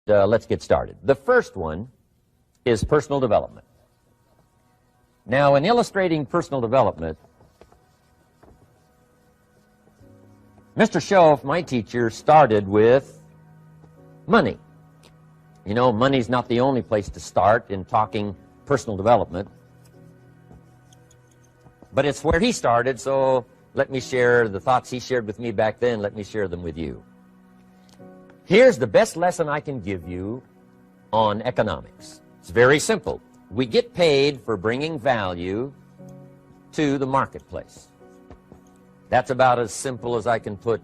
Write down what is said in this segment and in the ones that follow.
Let's get started. The first one is personal development. Now, in illustrating personal development, Mr. Schoaf, my teacher, started with money. You know, money's not the only place to start in talking personal development, but it's where he started, so let me share the thoughts he shared with me back then. Let me share them with you. Here's the best lesson I can give you on economics. It's very simple. We get paid for bringing value to the marketplace. That's about as simple as I can put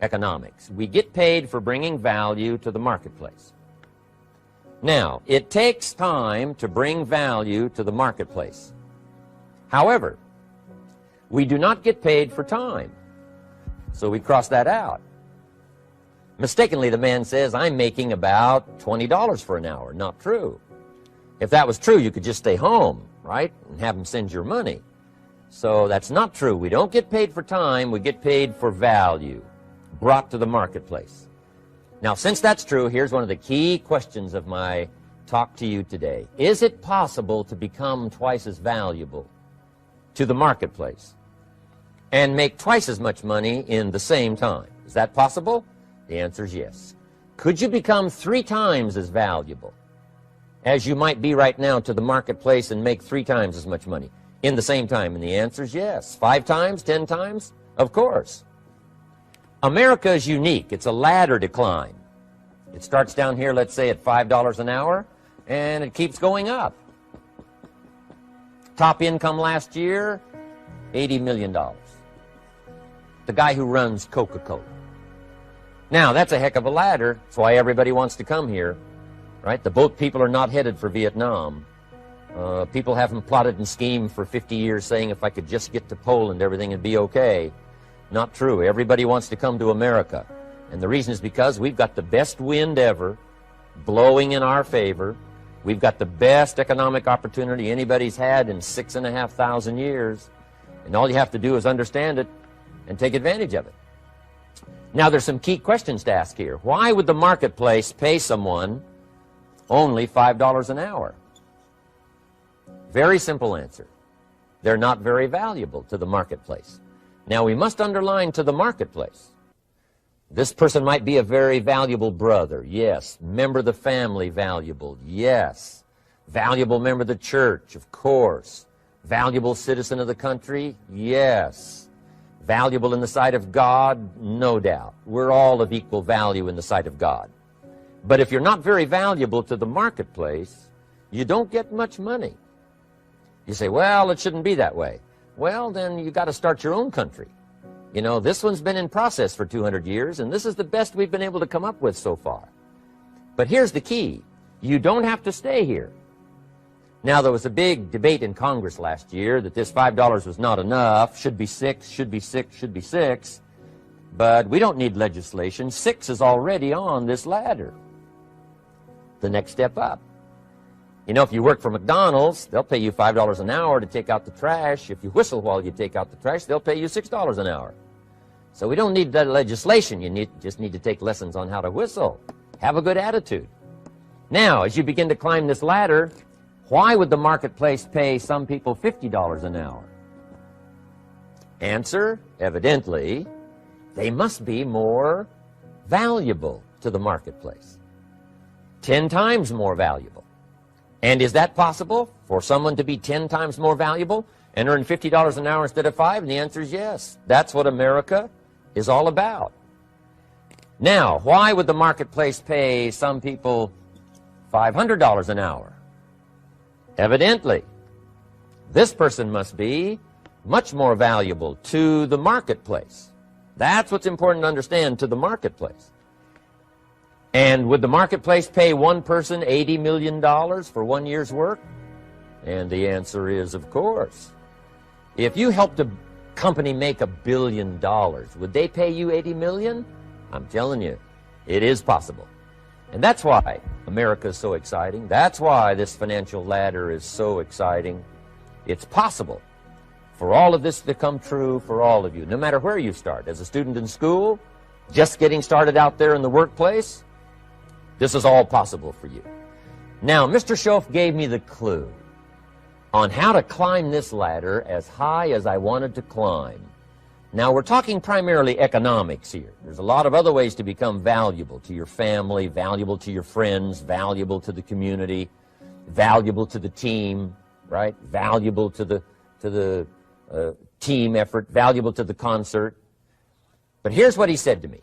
economics. We get paid for bringing value to the marketplace. Now, it takes time to bring value to the marketplace. However, we do not get paid for time, so we cross that out. Mistakenly, the man says, I'm making about $20 for an hour. Not true. If that was true, you could just stay home, right, and have him send your money. So that's not true. We don't get paid for time. We get paid for value brought to the marketplace. Now, since that's true, here's one of the key questions of my talk to you today. Is it possible to become twice as valuable to the marketplace and make twice as much money in the same time? Is that possible? The answer is yes. Could you become 3 times as valuable as you might be right now to the marketplace and make 3 times as much money in the same time? And the answer is yes. 5 times, 10 times? Of course. America is unique. It's a ladder to climb. It starts down here, let's say, at $5 an hour, and it keeps going up. Top income last year, $80 million. The guy who runs Coca-Cola. Now, that's a heck of a ladder. That's why everybody wants to come here, right? The boat people are not headed for Vietnam. People haven't plotted and schemed for 50 years saying if I could just get to Poland, everything would be okay. Not true. Everybody wants to come to America. And the reason is because we've got the best wind ever blowing in our favor. We've got the best economic opportunity anybody's had in 6,500 years. And all you have to do is understand it and take advantage of it. Now, there's some key questions to ask here. Why would the marketplace pay someone only $5 an hour? Very simple answer. They're not very valuable to the marketplace. Now, we must underline to the marketplace. This person might be a very valuable brother, yes. Member of the family, valuable, yes. Valuable member of the church, of course. Valuable citizen of the country, yes. Valuable in the sight of God, no doubt. We're all of equal value in the sight of God. But if you're not very valuable to the marketplace, you don't get much money. You say, well, it shouldn't be that way. Well, then you got to start your own country. You know, this one's been in process for 200 years, and this is the best we've been able to come up with so far. But here's the key. You don't have to stay here. Now, there was a big debate in Congress last year that this $5 was not enough, should be 6, should be 6, should be 6. But we don't need legislation. 6 is already on this ladder. The next step up. You know, if you work for McDonald's, they'll pay you $5 an hour to take out the trash. If you whistle while you take out the trash, they'll pay you $6 an hour. So we don't need that legislation. You just need to take lessons on how to whistle. Have a good attitude. Now, as you begin to climb this ladder, why would the marketplace pay some people $50 an hour? Answer, evidently, they must be more valuable to the marketplace. 10 times more valuable. And is that possible for someone to be 10 times more valuable and earn $50 an hour instead of 5? And the answer is yes. That's what America is all about. Now, why would the marketplace pay some people $500 an hour? Evidently, this person must be much more valuable to the marketplace. That's what's important to understand, to the marketplace. And would the marketplace pay one person $80 million for 1 year's work? And the answer is, of course. If you helped a company make $1 billion, would they pay you $80 million? I'm telling you, it is possible. And that's why America is so exciting. That's why this financial ladder is so exciting. It's possible for all of this to come true for all of you, no matter where you start. As a student in school, just getting started out there in the workplace, This is all possible for you. Now, Mr. Schoaf gave me the clue on how to climb this ladder as high as I wanted to climb. Now, we're talking primarily economics here. There's a lot of other ways to become valuable to your family, valuable to your friends, valuable to the community, valuable to the team, right? Valuable to the team effort, valuable to the concert. But here's what he said to me.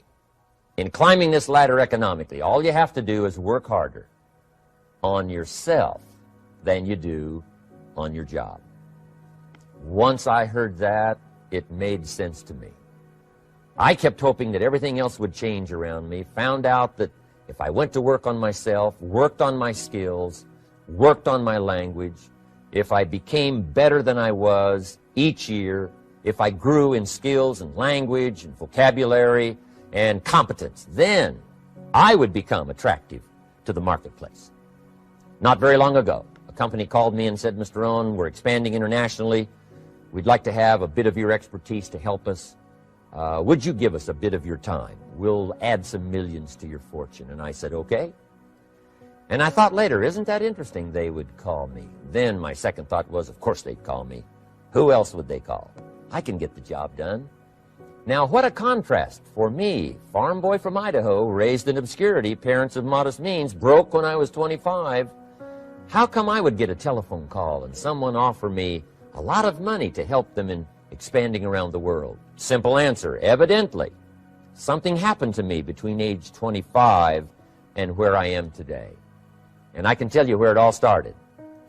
In climbing this ladder economically, all you have to do is work harder on yourself than you do on your job. Once I heard that, it made sense to me. I kept hoping that everything else would change around me, found out that if I went to work on myself, worked on my skills, worked on my language, if I became better than I was each year, if I grew in skills and language and vocabulary and competence, then I would become attractive to the marketplace. Not very long ago, a company called me and said, Mr. Rohn, we're expanding internationally. We'd like to have a bit of your expertise to help us. Would you give us a bit of your time? We'll add some millions to your fortune. And I said, okay. And I thought later, isn't that interesting they would call me? Then my second thought was, of course they'd call me. Who else would they call? I can get the job done. Now, what a contrast for me, farm boy from Idaho, raised in obscurity, parents of modest means, broke when I was 25. How come I would get a telephone call and someone offer me a lot of money to help them in expanding around the world? Simple answer, evidently. Something happened to me between age 25 and where I am today. And I can tell you where it all started.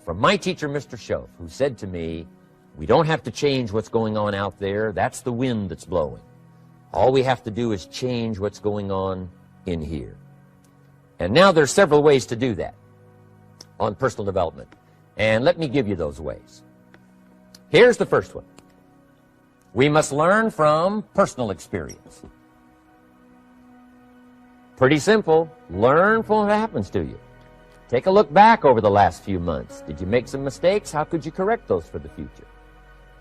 From my teacher, Mr. Schoaf, who said to me, we don't have to change what's going on out there. That's the wind that's blowing. All we have to do is change what's going on in here. And now there's several ways to do that on personal development. And let me give you those ways. Here's the first one. We must learn from personal experience. Pretty simple. Learn from what happens to you. Take a look back over the last few months. Did you make some mistakes? How could you correct those for the future?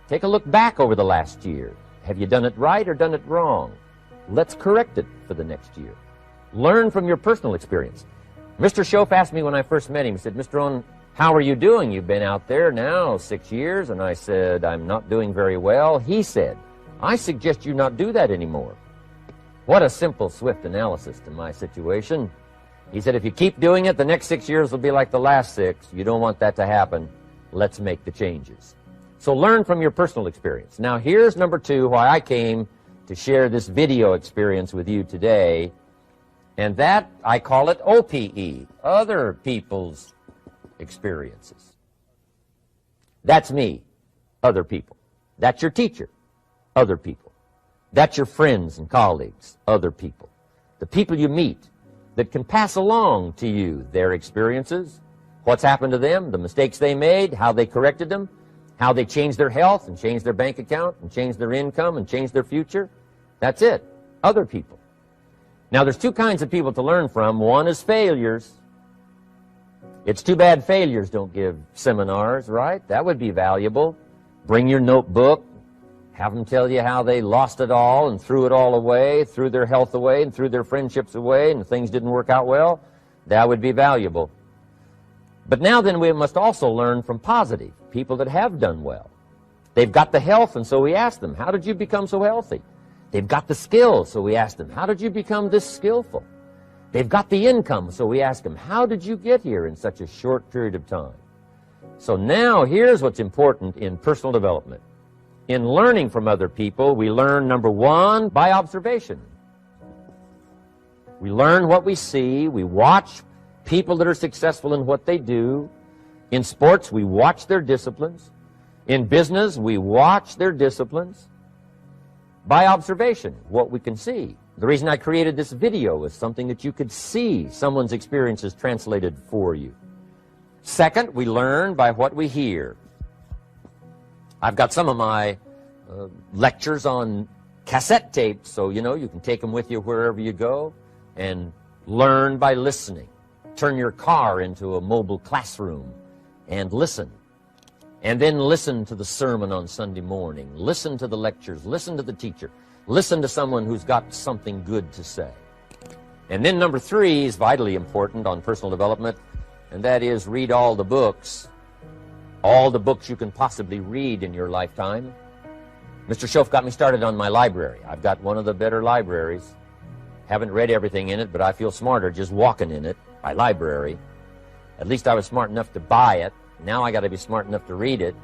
Take a look back over the last year. Have you done it right or done it wrong? Let's correct it for the next year. Learn from your personal experience. Mr. Schoaf asked me when I first met him, he said, Mr. Rohn, how are you doing? You've been out there now 6 years. And I said, I'm not doing very well. He said, I suggest you not do that anymore. What a simple, swift analysis to my situation. He said, if you keep doing it, the next 6 years will be like the last 6. You don't want that to happen. Let's make the changes. So learn from your personal experience. Now here's number 2, why I came to share this video experience with you today. And that, I call it OPE, other people's experiences. That's me, other people. That's your teacher, other people. That's your friends and colleagues, other people. The people you meet that can pass along to you their experiences, what's happened to them, the mistakes they made, how they corrected them, how they changed their health and changed their bank account and changed their income and changed their future. That's it, other people. Now, there's 2 kinds of people to learn from. One is failures. It's too bad failures don't give seminars, right? That would be valuable. Bring your notebook, have them tell you how they lost it all and threw it all away, threw their health away and threw their friendships away and things didn't work out well. That would be valuable. But now then we must also learn from positive, people that have done well. They've got the health, and so we ask them, how did you become so healthy? They've got the skills, so we ask them, how did you become this skillful? They've got the income, so we ask them, how did you get here in such a short period of time? So now here's what's important in personal development. In learning from other people, we learn, number 1, by observation. We learn what we see. We watch people that are successful in what they do. In sports, we watch their disciplines. In business, we watch their disciplines. By observation, what we can see. The reason I created this video is something that you could see someone's experiences translated for you. Second, we learn by what we hear. I've got some of my lectures on cassette tapes, so you know you can take them with you wherever you go and learn by listening. Turn your car into a mobile classroom and listen. And then listen to the sermon on Sunday morning. Listen to the lectures. Listen to the teacher. Listen to someone who's got something good to say. And then number 3 is vitally important on personal development, and that is read all the books you can possibly read in your lifetime. Mr. Schoaf got me started on my library. I've got one of the better libraries. Haven't read everything in it, but I feel smarter just walking in it. My library. At least I was smart enough to buy it. Now I got to be smart enough to read it.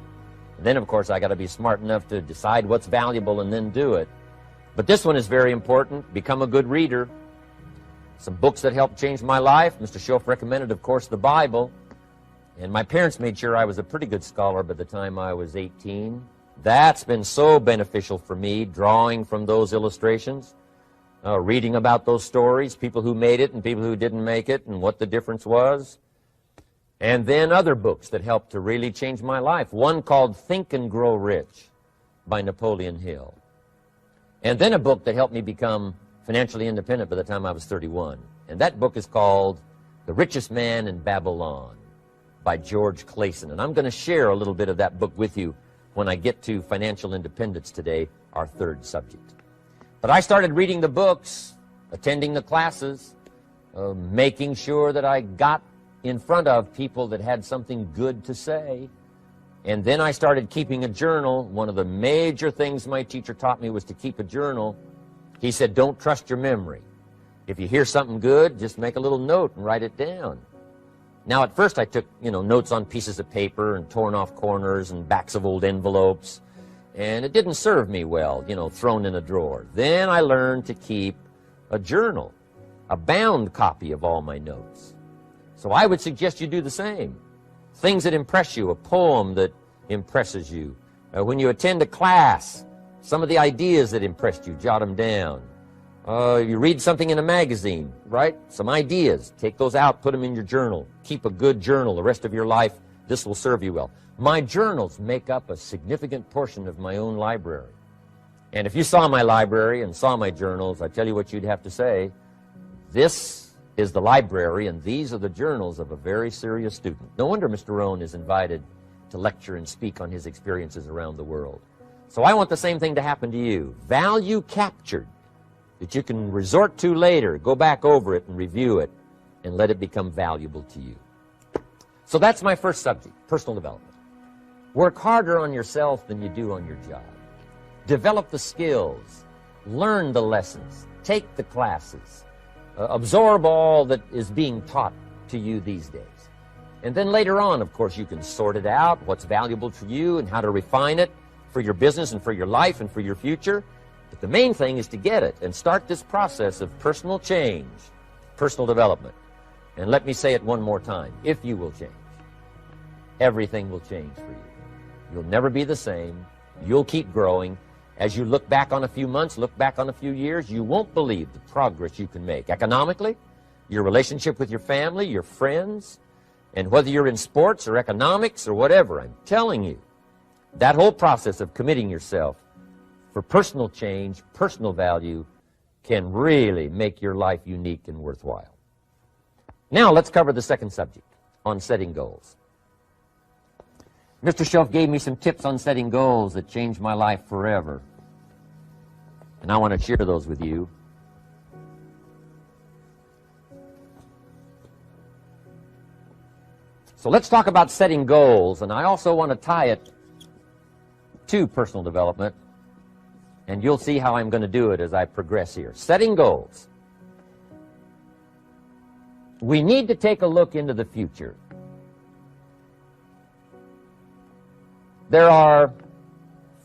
And then, of course, I got to be smart enough to decide what's valuable and then do it. But this one is very important. Become a good reader. Some books that helped change my life. Mr. Schoaf recommended, of course, the Bible. And my parents made sure I was a pretty good scholar by the time I was 18. That's been so beneficial for me, drawing from those illustrations, reading about those stories, people who made it and people who didn't make it, and what the difference was. And then other books that helped to really change my life. One called Think and Grow Rich by Napoleon Hill. And then a book that helped me become financially independent by the time I was 31. And that book is called The Richest Man in Babylon by George Clason. And I'm going to share a little bit of that book with you when I get to financial independence today, our 3rd subject. But I started reading the books, attending the classes, making sure that I got in front of people that had something good to say. And then I started keeping a journal. One of the major things my teacher taught me was to keep a journal. He said, don't trust your memory. If you hear something good, just make a little note and write it down. Now, at first I took, notes on pieces of paper and torn off corners and backs of old envelopes. And it didn't serve me well, thrown in a drawer. Then I learned to keep a journal, a bound copy of all my notes. So I would suggest you do the same. Things that impress you, a poem that impresses you. When you attend a class, some of the ideas that impressed you, jot them down. You read something in a magazine, right? Some ideas. Take those out, put them in your journal. Keep a good journal the rest of your life. This will serve you well. My journals make up a significant portion of my own library. And if you saw my library and saw my journals, I tell you what you'd have to say. This is the library, and these are the journals of a very serious student. No wonder Mr. Rohn is invited to lecture and speak on his experiences around the world. So I want the same thing to happen to you. Value captured that you can resort to later, go back over it and review it, and let it become valuable to you. So that's my first subject, personal development. Work harder on yourself than you do on your job. Develop the skills. Learn the lessons. Take the classes. Absorb all that is being taught to you these days. And then later on, of course, you can sort it out, what's valuable to you and how to refine it for your business and for your life and for your future. But the main thing is to get it and start this process of personal change, personal development. And let me say it one more time. If you will change, everything will change for you. You'll never be the same. You'll keep growing. As you look back on a few months, look back on a few years, you won't believe the progress you can make. Economically, your relationship with your family, your friends, and whether you're in sports or economics or whatever, I'm telling you, that whole process of committing yourself for personal change, personal value, can really make your life unique and worthwhile. Now let's cover the 2nd subject, on setting goals. Mr. Schoaf gave me some tips on setting goals that changed my life forever. And I want to share those with you. So let's talk about setting goals, and I also want to tie it to personal development, and you'll see how I'm going to do it as I progress here. Setting goals. We need to take a look into the future. There are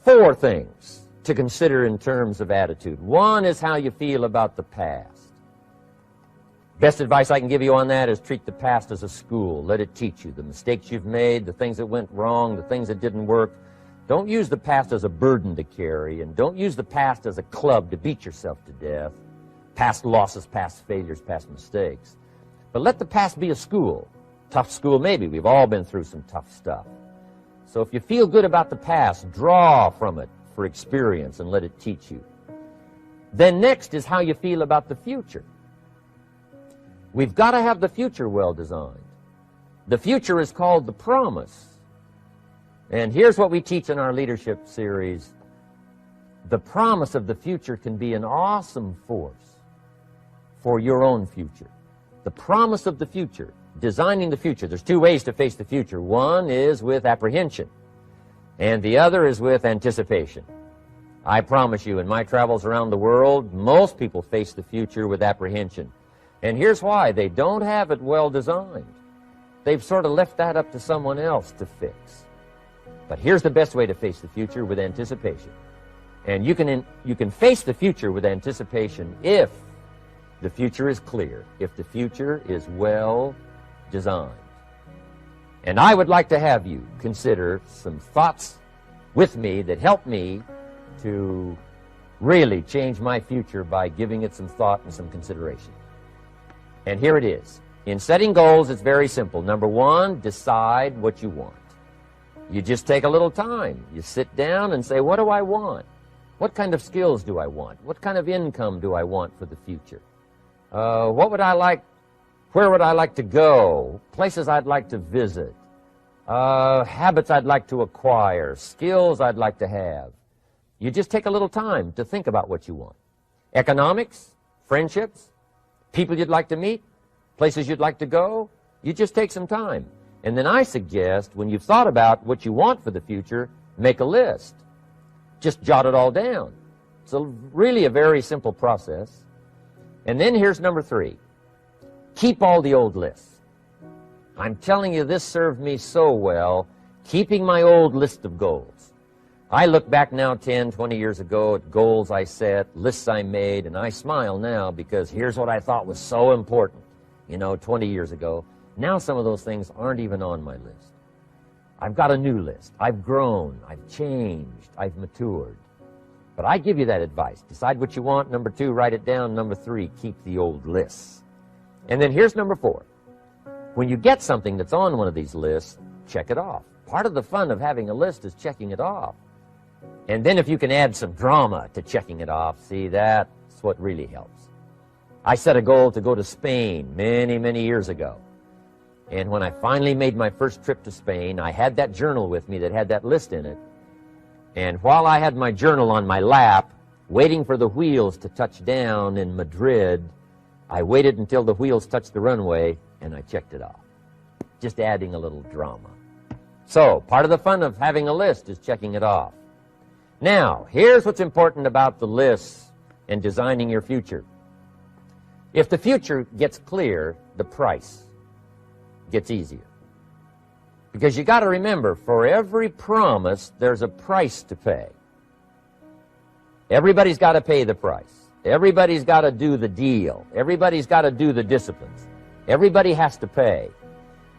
4 things to consider in terms of attitude. One is how you feel about the past. Best advice I can give you on that is treat the past as a school. Let it teach you the mistakes you've made, the things that went wrong, the things that didn't work. Don't use the past as a burden to carry, and don't use the past as a club to beat yourself to death. Past losses, past failures, past mistakes. But let the past be a school. Tough school maybe. We've all been through some tough stuff. So if you feel good about the past, draw from it for experience and let it teach you. Then next is how you feel about the future. We've got to have the future well designed. The future is called the promise. And here's what we teach in our leadership series. The promise of the future can be an awesome force for your own future. The promise of the future, designing the future. There's two ways to face the future. One is with apprehension, and the other is with anticipation. I promise you, in my travels around the world, most people face the future with apprehension. And here's why. They don't have it well designed. They've sort of left that up to someone else to fix. But here's the best way to face the future, with anticipation. And you can face the future with anticipation if the future is clear, if the future is well designed. And I would like to have you consider some thoughts with me that help me to really change my future by giving it some thought and some consideration. And here it is. In setting goals, it's very simple. Number one, decide what you want. You just take a little time. You sit down and say, what do I want? What kind of skills do I want? What kind of income do I want for the future? What would I like? Where would I like to go? Places I'd like to visit. Habits I'd like to acquire. Skills I'd like to have. You just take a little time to think about what you want. Economics, friendships, people you'd like to meet, places you'd like to go. You just take some time. And then I suggest, when you've thought about what you want for the future, make a list. Just jot it all down. It's really a very simple process. And then here's number three. Keep all the old lists. I'm telling you, this served me so well, keeping my old list of goals. I look back now 10, 20 years ago at goals I set, lists I made, and I smile now because here's what I thought was so important, 20 years ago. Now some of those things aren't even on my list. I've got a new list. I've grown. I've changed. I've matured. But I give you that advice. Decide what you want. Number two, write it down. Number three, keep the old lists. And then here's number four. When you get something that's on one of these lists, check it off. Part of the fun of having a list is checking it off. And then if you can add some drama to checking it off, see, that's what really helps. I set a goal to go to Spain many, many years ago. And when I finally made my first trip to Spain, I had that journal with me that had that list in it. And while I had my journal on my lap, waiting for the wheels to touch down in Madrid, I waited until the wheels touched the runway, and I checked it off. Just adding a little drama. So, part of the fun of having a list is checking it off. Now, here's what's important about the lists and designing your future. If the future gets clear, the price gets easier. Because you got to remember, for every promise, there's a price to pay. Everybody's got to pay the price. Everybody's got to do the deal. Everybody's got to do the disciplines. Everybody has to pay.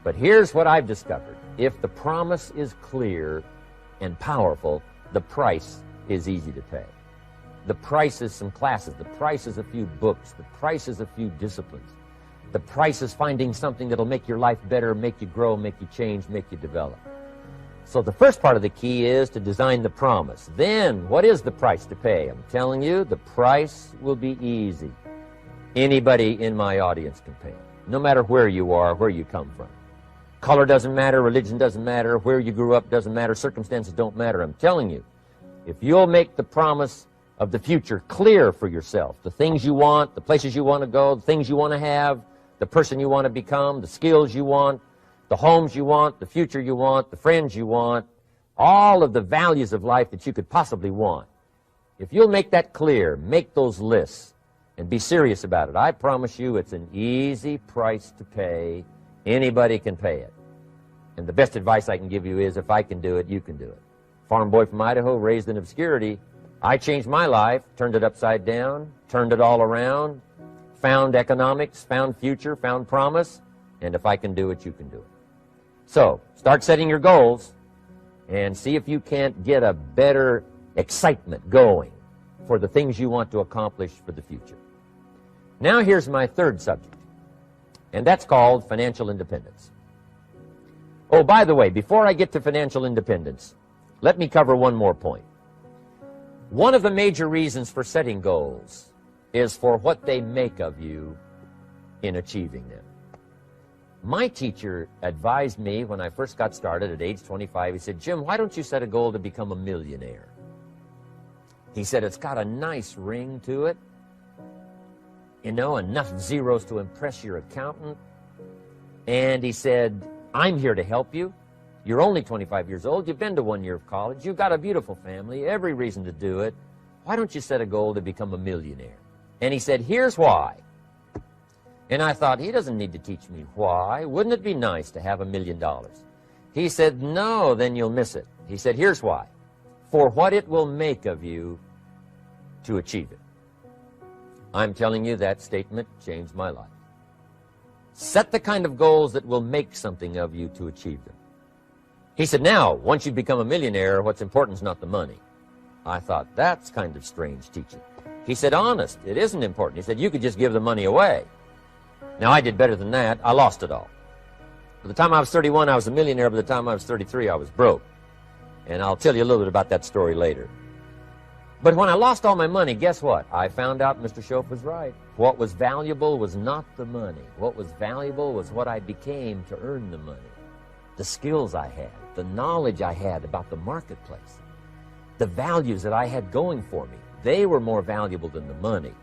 But here's what I've discovered. If the promise is clear and powerful, the price is easy to pay. The price is some classes. The price is a few books. The price is a few disciplines. The price is finding something that'll make your life better, make you grow, make you change, make you develop. So the first part of the key is to design the promise. Then, what is the price to pay? I'm telling you, the price will be easy. Anybody in my audience can pay it, no matter where you are, where you come from. Color doesn't matter, religion doesn't matter, where you grew up doesn't matter, circumstances don't matter. I'm telling you, if you'll make the promise of the future clear for yourself, the things you want, the places you want to go, the things you want to have, the person you want to become, the skills you want, the homes you want, the future you want, the friends you want, all of the values of life that you could possibly want. If you'll make that clear, make those lists, and be serious about it, I promise you it's an easy price to pay. Anybody can pay it. And the best advice I can give you is, if I can do it, you can do it. Farm boy from Idaho, raised in obscurity. I changed my life, turned it upside down, turned it all around, found economics, found future, found promise, and if I can do it, you can do it. So, start setting your goals and see if you can't get a better excitement going for the things you want to accomplish for the future. Now here's my third subject, and that's called financial independence. Oh, by the way, before I get to financial independence, let me cover one more point. One of the major reasons for setting goals is for what they make of you in achieving them. My teacher advised me when I first got started at age 25, he said, Jim, why don't you set a goal to become a millionaire? He said, it's got a nice ring to it. you know, enough zeros to impress your accountant. And he said, I'm here to help you. You're only 25 years old. You've been to 1 year of college. You've got a beautiful family, every reason to do it. Why don't you set a goal to become a millionaire? And he said, here's why. And I thought, he doesn't need to teach me why. Wouldn't it be nice to have $1 million? He said, no, then you'll miss it. He said, here's why. For what it will make of you to achieve it. I'm telling you, that statement changed my life. Set the kind of goals that will make something of you to achieve them. He said, now, once you become a millionaire, what's important is not the money. I thought, that's kind of strange teaching. He said, honest, it isn't important. He said, you could just give the money away. Now, I did better than that. I lost it all. By the time I was 31, I was a millionaire. By the time I was 33, I was broke. And I'll tell you a little bit about that story later. But when I lost all my money, guess what? I found out Mr. Shoaff was right. What was valuable was not the money. What was valuable was what I became to earn the money. The skills I had, the knowledge I had about the marketplace, the values that I had going for me. They were more valuable than the money.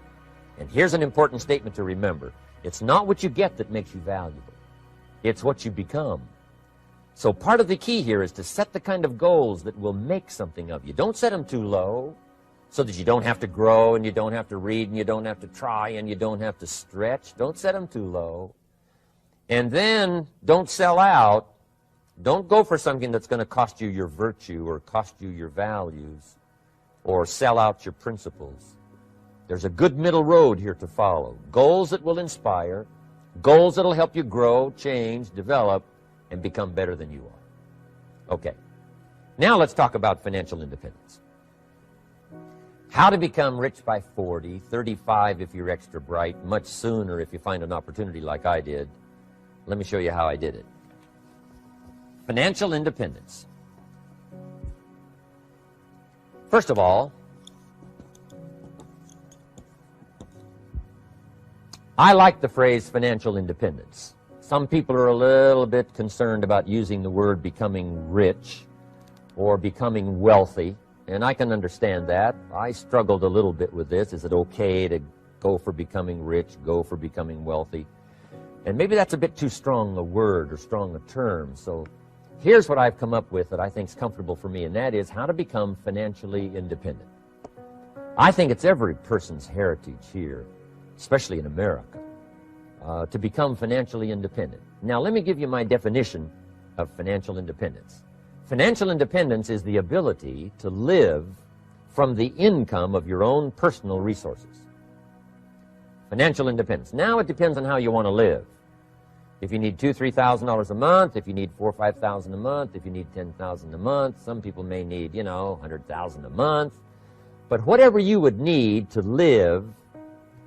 And here's an important statement to remember. It's not what you get that makes you valuable. It's what you become. So part of the key here is to set the kind of goals that will make something of you. Don't set them too low so that you don't have to grow and you don't have to read and you don't have to try and you don't have to stretch. Don't set them too low. And then don't sell out. Don't go for something that's going to cost you your virtue or cost you your values or sell out your principles. There's a good middle road here to follow. Goals that will inspire, goals that will help you grow, change, develop, and become better than you are. Okay. Now let's talk about financial independence. How to become rich by 40, 35 if you're extra bright, much sooner if you find an opportunity like I did. Let me show you how I did it. Financial independence. First of all, I like the phrase financial independence. Some people are a little bit concerned about using the word becoming rich or becoming wealthy, and I can understand that. I struggled a little bit with this. Is it okay to go for becoming rich, go for becoming wealthy? And maybe that's a bit too strong a word or strong a term. So here's what I've come up with that I think is comfortable for me, and that is how to become financially independent. I think it's every person's heritage here, especially in America, to become financially independent. Now, let me give you my definition of financial independence. Financial independence is the ability to live from the income of your own personal resources. Financial independence. Now, it depends on how you want to live. If you need $2,000, $3,000 a month, if you need $4,000 or $5,000 a month, if you need $10,000 a month, some people may need, $100,000 a month. But whatever you would need to live,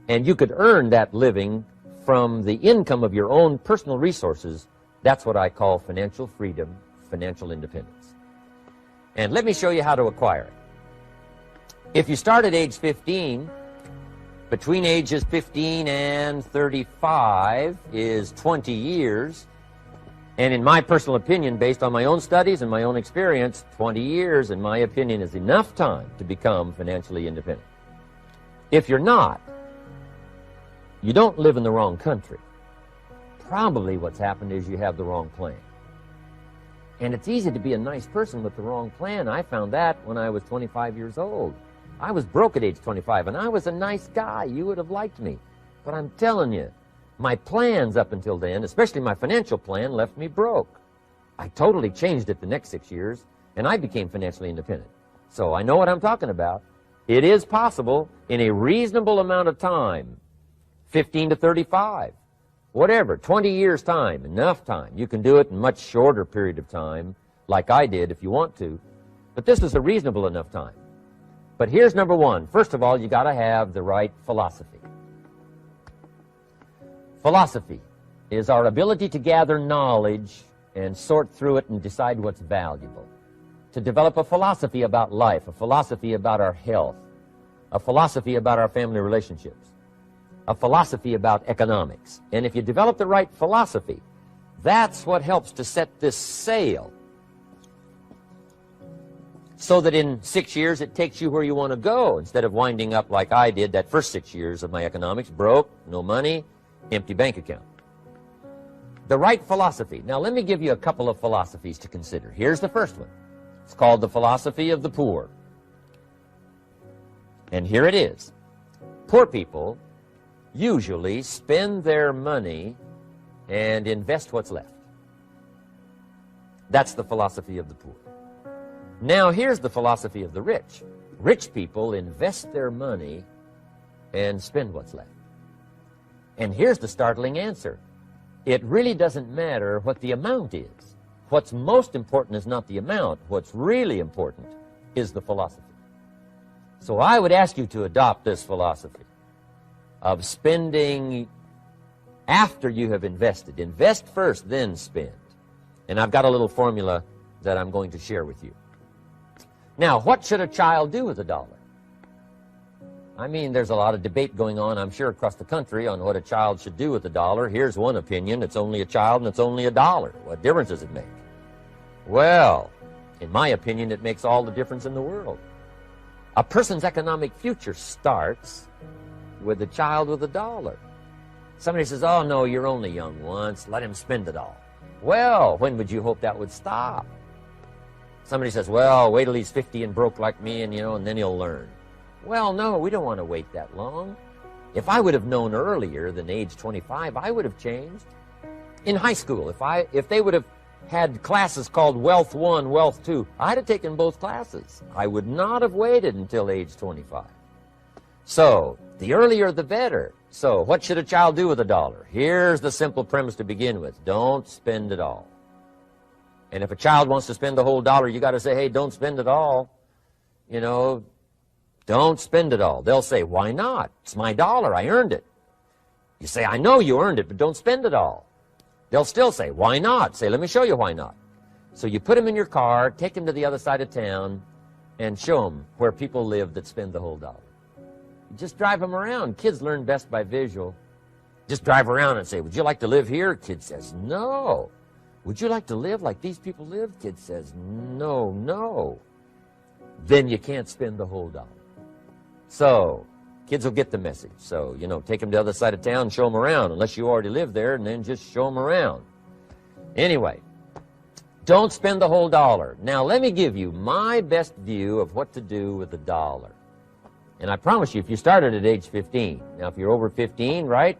and you could earn that living from the income of your own personal resources, that's what I call financial freedom, financial independence. And let me show you how to acquire it. If you start at age 15, between ages 15 and 35 is 20 years. And in my personal opinion, based on my own studies and my own experience, 20 years, in my opinion, is enough time to become financially independent. If you're not, you don't live in the wrong country. Probably what's happened is you have the wrong plan. And it's easy to be a nice person with the wrong plan. I found that when I was 25 years old. I was broke at age 25, and I was a nice guy. You would have liked me. But I'm telling you, my plans up until then, especially my financial plan, left me broke. I totally changed it the next 6 years, and I became financially independent. So I know what I'm talking about. It is possible in a reasonable amount of time, 15 to 35, whatever, 20 years' time, enough time. You can do it in a much shorter period of time, like I did if you want to. But this is a reasonable enough time. But here's number one. First of all, you got to have the right philosophy. Philosophy is our ability to gather knowledge and sort through it and decide what's valuable. To develop a philosophy about life, a philosophy about our health, a philosophy about our family relationships, a philosophy about economics. And if you develop the right philosophy, that's what helps to set this sail. so that in 6 years it takes you where you want to go, instead of winding up like I did that first 6 years of my economics, broke, no money, empty bank account. The right philosophy. Now let me give you a couple of philosophies to consider. Here's the first one. It's called the philosophy of the poor. And here it is. Poor people usually spend their money and invest what's left. That's the philosophy of the poor. Now here's the philosophy of the rich. Rich people invest their money and spend what's left. And here's the startling answer. It really doesn't matter what the amount is. What's most important is not the amount. What's really important is the philosophy. So I would ask you to adopt this philosophy of spending after you have invested. Invest first, then spend. And I've got a little formula that I'm going to share with you. Now, what should a child do with a dollar? I mean, there's a lot of debate going on, I'm sure, across the country on what a child should do with a dollar. Here's one opinion. It's only a child and it's only a dollar. What difference does it make? Well, in my opinion, it makes all the difference in the world. A person's economic future starts with a child with a dollar. Somebody says, oh, no, you're only young once. Let him spend it all. Well, when would you hope that would stop? Somebody says, well, wait till he's 50 and broke like me, and, and then he'll learn. Well, no, we don't want to wait that long. If I would have known earlier than age 25, I would have changed. In high school, if they would have had classes called Wealth 1, Wealth 2, I'd have taken both classes. I would not have waited until age 25. So, the earlier the better. So, what should a child do with a dollar? Here's the simple premise to begin with. Don't spend it all. And if a child wants to spend the whole dollar, you got to say, hey, don't spend it all. Don't spend it all. They'll say, why not? It's my dollar. I earned it. You say, I know you earned it, but don't spend it all. They'll still say, why not? Say, let me show you why not. So you put them in your car, take them to the other side of town, and show them where people live that spend the whole dollar. You just drive them around. Kids learn best by visual. Just drive around and say, would you like to live here? Kid says, no. Would you like to live like these people live? Kid says, no, no. Then you can't spend the whole dollar. So, kids will get the message. So, take them to the other side of town and show them around, unless you already live there, and then just show them around. Anyway, don't spend the whole dollar. Now, let me give you my best view of what to do with a dollar. And I promise you, if you started at age 15, now if you're over 15, right,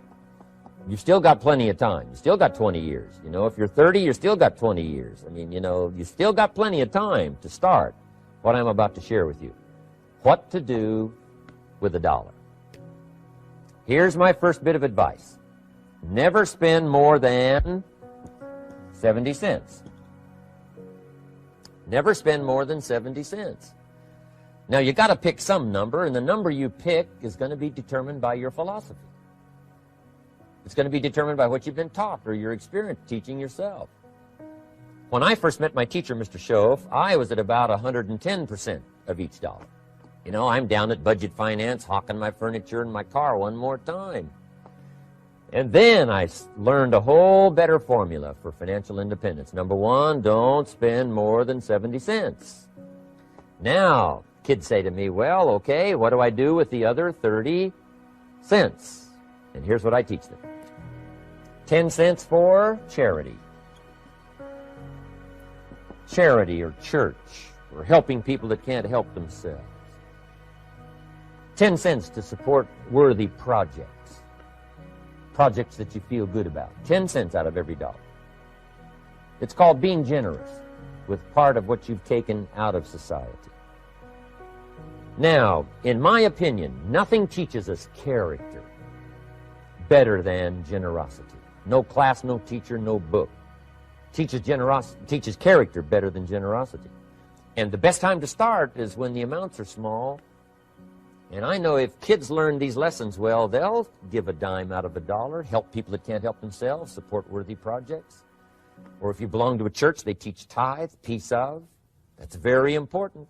you've still got plenty of time. You still got 20 years. If you're 30, you still got 20 years. I mean, you still got plenty of time to start what I'm about to share with you. What to do with a dollar. Here's my first bit of advice. Never spend more than 70 cents. Never spend more than 70 cents. Now, you got to pick some number, and the number you pick is going to be determined by your philosophy. It's going to be determined by what you've been taught or your experience teaching yourself. When I first met my teacher, Mr. Schoaf, I was at about 110% of each dollar. I'm down at budget finance, hawking my furniture and my car one more time. And then I learned a whole better formula for financial independence. Number one, don't spend more than 70 cents. Now, kids say to me, well, okay, what do I do with the other 30 cents? And here's what I teach them. 10 cents for charity. Charity or church, or helping people that can't help themselves. 10 cents to support worthy projects. Projects that you feel good about. 10 cents out of every dollar. It's called being generous with part of what you've taken out of society. Now, in my opinion, nothing teaches us character better than generosity. No class, no teacher, no book teaches character better than generosity. And the best time to start is when the amounts are small. And I know if kids learn these lessons well, they'll give a dime out of a dollar, help people that can't help themselves, support worthy projects. Or if you belong to a church, they teach tithe, piece of. That's very important.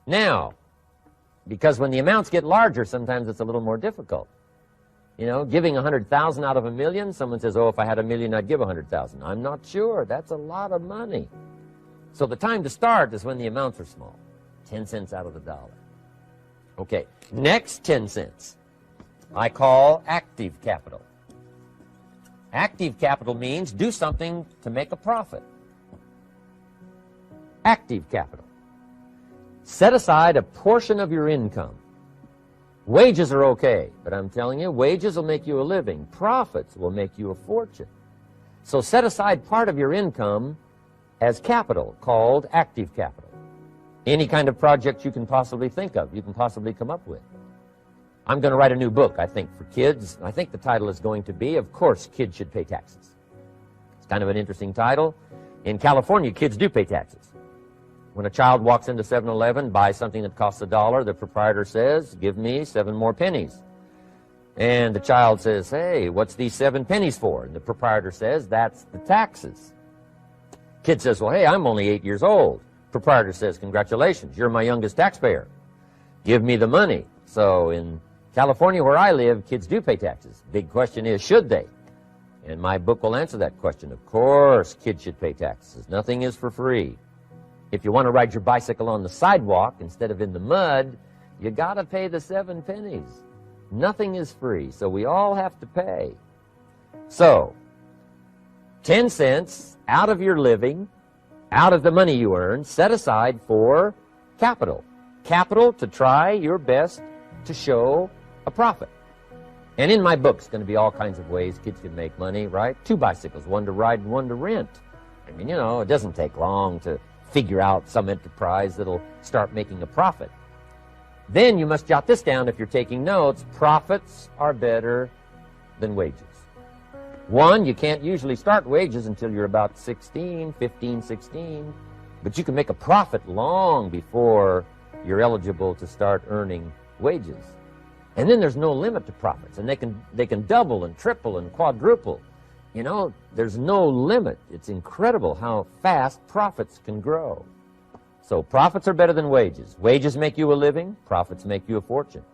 Now, because when the amounts get larger, sometimes it's a little more difficult. Giving 100,000 out of a million, someone says, oh, if I had a million, I'd give 100,000. I'm not sure. That's a lot of money. So the time to start is when the amounts are small. 10 cents out of the dollar. Okay, next 10 cents I call active capital. Active capital means do something to make a profit. Active capital. Set aside a portion of your income. Wages are okay, but I'm telling you, wages will make you a living. Profits will make you a fortune. So set aside part of your income as capital, called active capital. Any kind of project you can possibly think of, you can possibly come up with. I'm going to write a new book, I think, for kids. I think the title is going to be, Of Course Kids Should Pay Taxes. It's kind of an interesting title. In California, kids do pay taxes. When a child walks into 7-Eleven, buys something that costs $1, the proprietor says, give me 7 more pennies. And the child says, hey, what's these 7 pennies for? And the proprietor says, that's the taxes. Kid says, well, hey, I'm only 8 years old. Proprietor says, congratulations, you're my youngest taxpayer. Give me the money. So in California, where I live, kids do pay taxes. Big question is, should they? And my book will answer that question. Of course, kids should pay taxes. Nothing is for free. If you want to ride your bicycle on the sidewalk instead of in the mud, you got to pay the 7 pennies. Nothing is free, so we all have to pay. So, 10 cents out of your living, out of the money you earn, set aside for capital. Capital to try your best to show a profit. And in my book, it's going to be all kinds of ways kids can make money, right? 2 bicycles, one to ride and one to rent. I mean, you know, it doesn't take long to figure out some enterprise that'll start making a profit. Then you must jot this down if you're taking notes. Profits are better than wages. 1, you can't usually start wages until you're about 16, 15, 16, but you can make a profit long before you're eligible to start earning wages. And then there's no limit to profits, and they can double and triple and quadruple. You know, there's no limit. It's incredible how fast profits can grow. So profits are better than wages. Wages make you a living. Profits make you a fortune.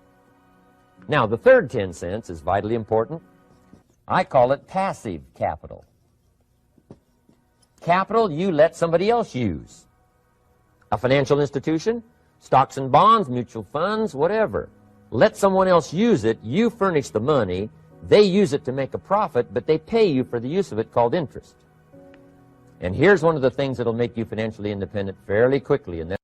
Now, the third 10 cents is vitally important. I call it passive capital. Capital you let somebody else use. A financial institution, stocks and bonds, mutual funds, whatever. Let someone else use it. You furnish the money. They use it to make a profit, but they pay you for the use of it, called interest. And here's one of the things that'll make you financially independent fairly quickly, and